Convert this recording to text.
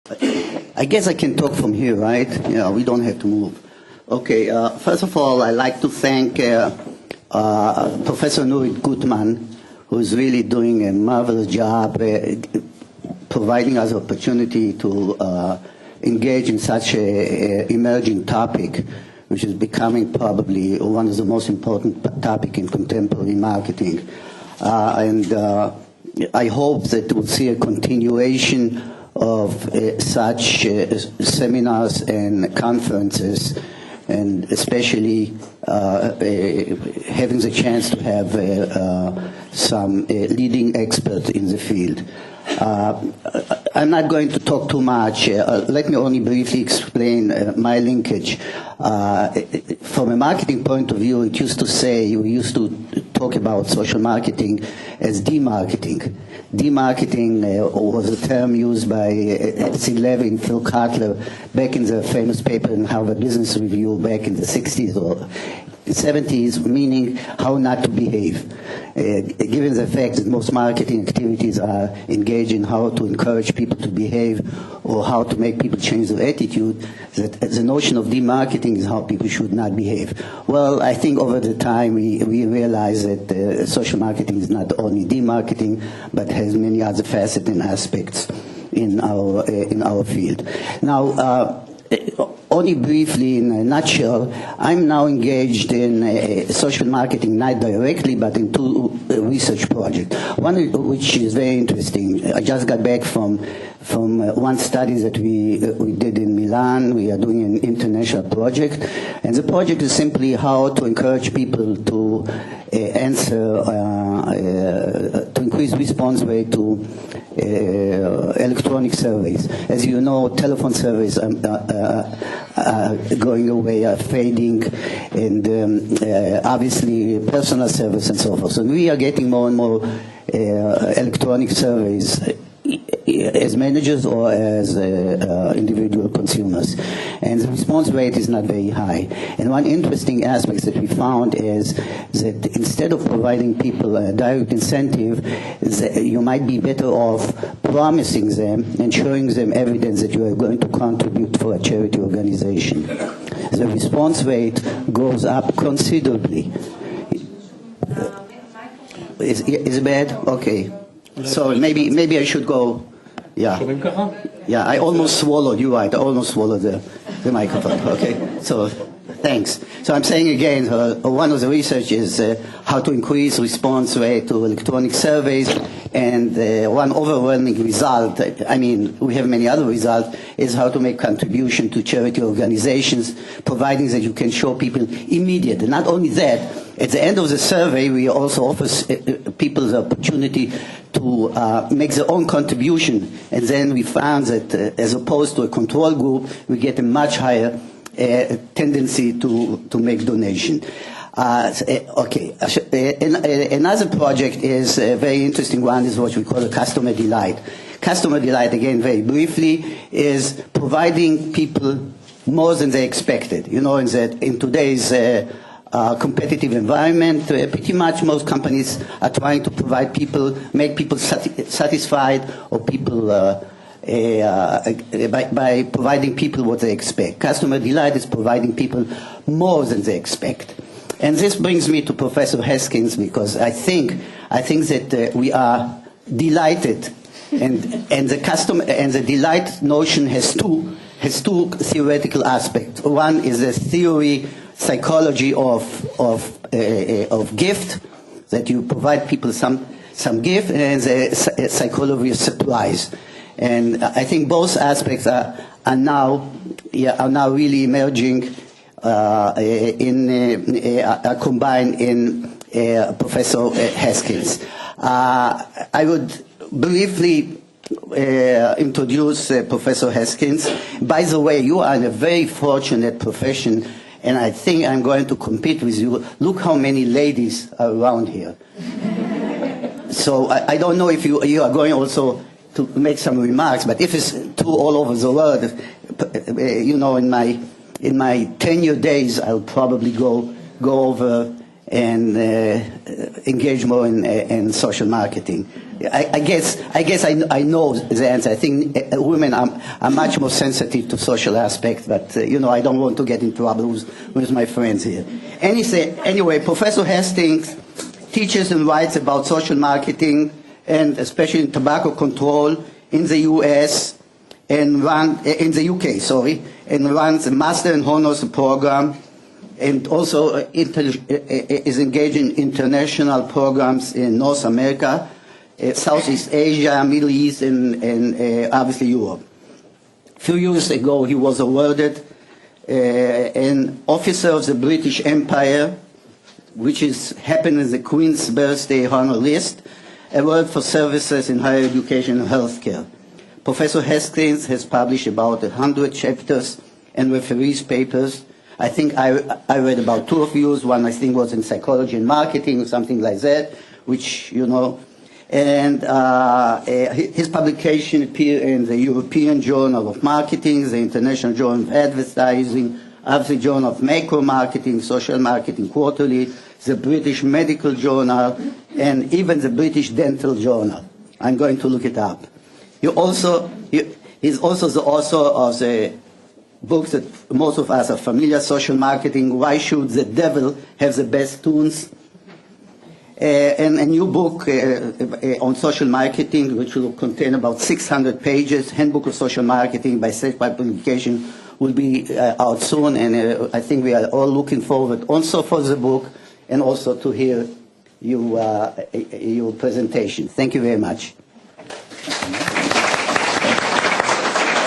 I guess I can talk from here, right? Yeah, we don't have to move. Okay, first of all, I'd like to thank Professor Nurit Gutman, who is really doing a marvelous job providing us opportunity to engage in such an emerging topic, which is becoming probably one of the most important topics in contemporary marketing. I hope that we'll see a continuation of such seminars and conferences, and especially having the chance to have some leading experts in the field. I'm not going to talk too much. Let me only briefly explain my linkage. From a marketing point of view, we used to talk about social marketing as demarketing. Demarketing was a term used by C. Levin, Phil Kotler, back in the famous paper in Harvard Business Review back in the 60s or 70s, meaning how not to behave. Given the fact that most marketing activities are engaged in how to encourage people to behave or how to make people change their attitude, that the notion of demarketing is how people should not behave. Well, I think over the time we realize that social marketing is not only demarketing, but has many other facets and aspects in our field. Now, only briefly, in a nutshell, I'm now engaged in social marketing, not directly, but in two research projects. One which is very interesting. I just got back from one study that we did in Milan. We are doing an international project, and the project is simply how to encourage people to to increase response rate to electronic surveys. As you know, telephone surveys are going away, are fading, and obviously personal service and so forth. So we are getting more and more electronic surveys as managers or as individual consumers. And the response rate is not very high. And one interesting aspect that we found is that instead of providing people a direct incentive, you might be better off promising them and showing them evidence that you are going to contribute for a charity organization. The response rate goes up considerably. Is it bad? Okay. So maybe I should go. Yeah. Yeah, I almost swallowed. You're right. I almost swallowed the microphone. Okay. So thanks. So I'm saying again, one of the research is how to increase response rate to electronic surveys, and one overwhelming result, I mean, we have many other results, is how to make contribution to charity organizations, providing that you can show people immediate. And not only that, at the end of the survey, we also offer people the opportunity to make their own contribution, and then we found that as opposed to a control group, we get a much higher tendency to make donation. Okay. Another project is a very interesting one, is what we call a customer delight. Customer delight, again, very briefly, is providing people more than they expected. You know, in today's competitive environment, pretty much most companies are trying to provide people, make people satisfied, or people by providing people what they expect. Customer delight is providing people more than they expect. And this brings me to Professor Haskins, because I think that we are delighted, and the delight notion has two theoretical aspects. One is the theory, psychology of gift, that you provide people some gift, and the psychology of surprise. And I think both aspects are now really emerging are combined in Professor Haskins. I would briefly introduce Professor Haskins. By the way, you are in a very fortunate profession, and I think I'm going to compete with you. Look how many ladies are around here. So I don't know if you are going also to make some remarks, but if it's true all over the world, you know, in my tenure days, I'll probably go over and engage more in social marketing. I guess I know the answer. I think women are much more sensitive to social aspects, but I don't want to get in trouble with my friends here. Anyway, Professor Hastings teaches and writes about social marketing and especially tobacco control in the U.S. and in the UK, and runs a Master and Honors program, and also is engaged in international programs in North America, Southeast Asia, Middle East, and obviously Europe. A few years ago, he was awarded an Officer of the British Empire, which happened in the Queen's Birthday Honor List, award for services in higher education and healthcare. Professor Hastings has published about 100 chapters and referees papers. I think I read about 2 of yours. One, I think, was in psychology and marketing or something like that, which, And his publication appeared in the European Journal of Marketing, the International Journal of Advertising, the Journal of Macro Marketing, Social Marketing Quarterly, the British Medical Journal, and even the British Dental Journal. I'm going to look it up. He's also the author of the books that most of us are familiar, Social Marketing, Why Should the Devil Have the Best Tunes? And a new book on social marketing, which will contain about 600 pages, Handbook of Social Marketing by Self-Public Publication, will be out soon, and I think we are all looking forward also for the book and also to hear your presentation. Thank you very much.